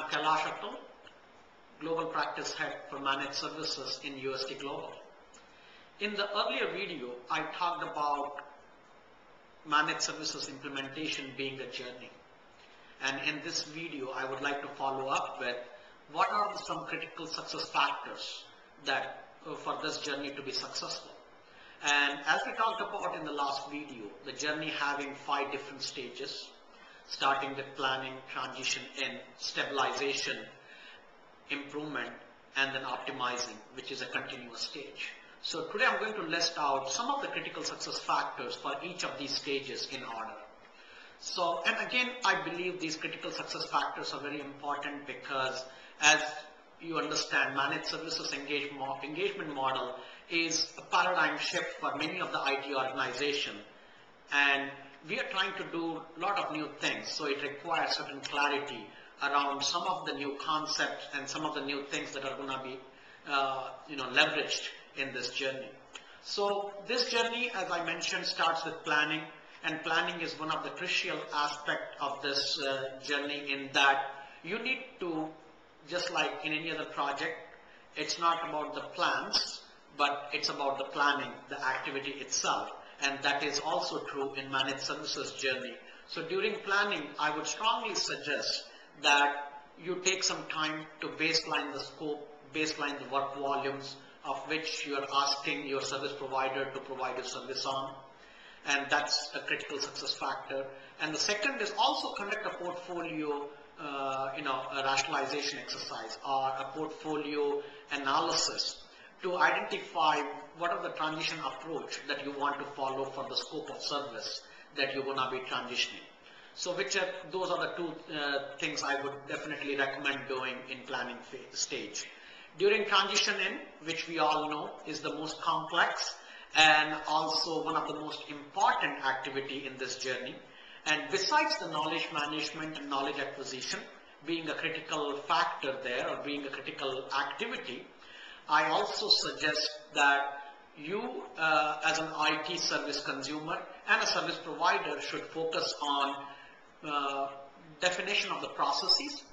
I'm Kailash Attal, Global Practice Head for Managed Services in UST Global. In the earlier video, I talked about managed services implementation being a journey. And in this video, I would like to follow up with what are some critical success factors that for this journey to be successful. And as we talked about in the last video, the journey having 5 different stages, starting with planning, transition in, stabilization, improvement, and then optimizing, which is a continuous stage. So today I'm going to list out some of the critical success factors for each of these stages in order. So, and again, I believe these critical success factors are very important because as you understand, managed services engagement model is a paradigm shift for many of the IT organizations, and we are trying to do a lot of new things, so it requires certain clarity around some of the new concepts and some of the new things that are going to be leveraged in this journey. So this journey, as I mentioned, starts with planning, and planning is one of the crucial aspects of this journey, in that you need to, just like in any other project, it's not about the plans, but it's about the planning, the activity itself. And that is also true in managed services journey. So during planning, I would strongly suggest that you take some time to baseline the scope, baseline the work volumes of which you are asking your service provider to provide a service on. And that's a critical success factor. And the second is also conduct a portfolio a rationalization exercise or a portfolio analysis to identify what are the transition approach that you want to follow for the scope of service that you're going to be transitioning. So those are the 2 things I would definitely recommend doing in planning stage. During transition in, which we all know is the most complex and also one of the most important activity in this journey. And besides the knowledge management and knowledge acquisition being a critical factor there, or being a critical activity, I also suggest that you as an IT service consumer and a service provider should focus on definition of the processes,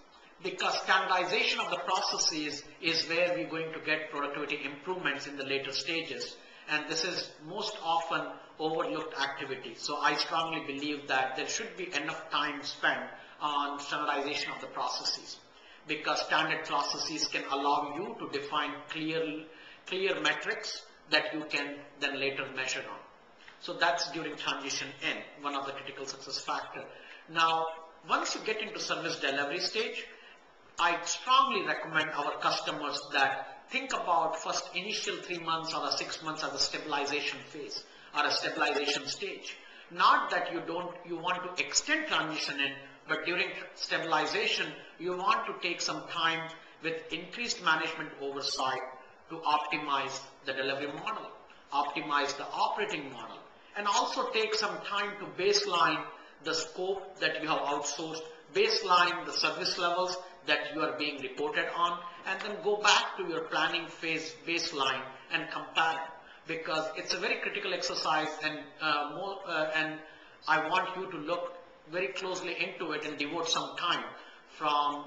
because standardization of the processes is where we're going to get productivity improvements in the later stages. And this is most often overlooked activity. So I strongly believe that there should be enough time spent on standardization of the processes, because standard processes can allow you to define clear metrics that you can then later measure on. So that's during transition in, one of the critical success factor. Now, once you get into service delivery stage, I strongly recommend our customers that think about first initial 3 months or 6 months as a stabilization phase or a stabilization stage. Not that you want to extend transition in, but during stabilization, you want to take some time with increased management oversight to optimize the delivery model, optimize the operating model, and also take some time to baseline the scope that you have outsourced, baseline the service levels that you are being reported on, and then go back to your planning phase baseline and compare, because it's a very critical exercise, and I want you to look very closely into it and devote some time from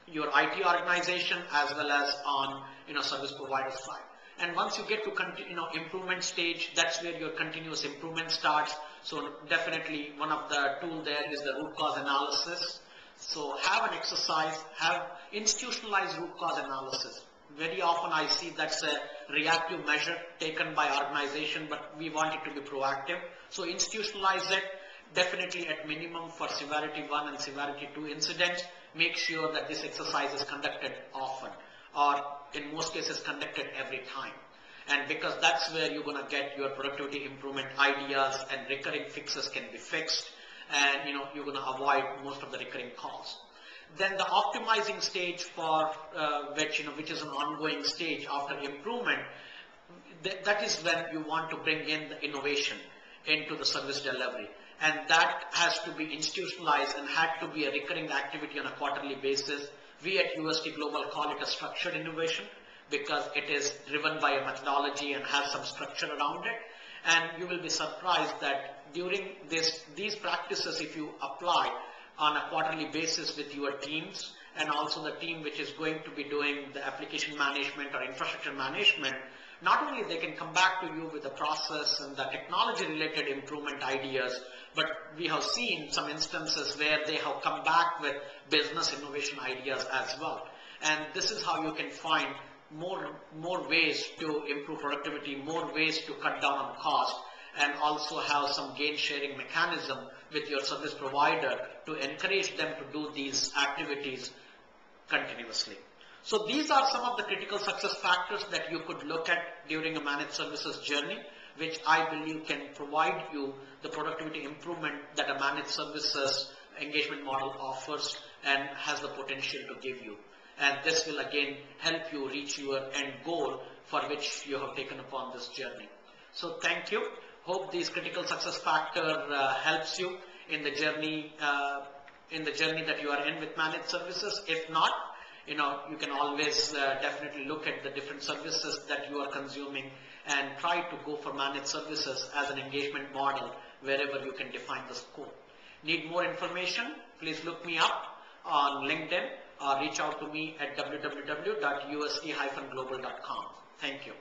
your IT organization as well as on service provider side. And once you get to improvement stage, that's where your continuous improvement starts. So definitely one of the tool there is the root cause analysis. So have an exercise, have institutionalized root cause analysis. Very often I see that's a reactive measure taken by organization, but we want it to be proactive. So institutionalize it, definitely at minimum for severity 1 and severity 2 incidents. Make sure that this exercise is conducted often, or in most cases conducted every time. And because that's where you're going to get your productivity improvement ideas, and recurring fixes can be fixed, and you're going to avoid most of the recurring calls. Then the optimizing stage for which is an ongoing stage after improvement, that is when you want to bring in the innovation into the service delivery, and that has to be institutionalized and had to be a recurring activity on a quarterly basis. We at UST Global call it a structured innovation, because it is driven by a methodology and has some structure around it. And you will be surprised that during these practices, if you apply on a quarterly basis with your teams and also the team which is going to be doing the application management or infrastructure management, not only they can come back to you with the process and the technology related improvement ideas, but we have seen some instances where they have come back with business innovation ideas as well. And this is how you can find more ways to improve productivity, more ways to cut down on cost, and also have some gain sharing mechanism with your service provider to encourage them to do these activities continuously. So these are some of the critical success factors that you could look at during a managed services journey, which I believe can provide you the productivity improvement that a managed services engagement model offers and has the potential to give you. And this will again help you reach your end goal for which you have taken upon this journey. So thank you. Hope these critical success factor helps you in the journey that you are in with managed services. If not, you can always definitely look at the different services that you are consuming and try to go for managed services as an engagement model wherever you can define the scope. Need more information? Please look me up on LinkedIn or reach out to me at www.ust-global.com. Thank you.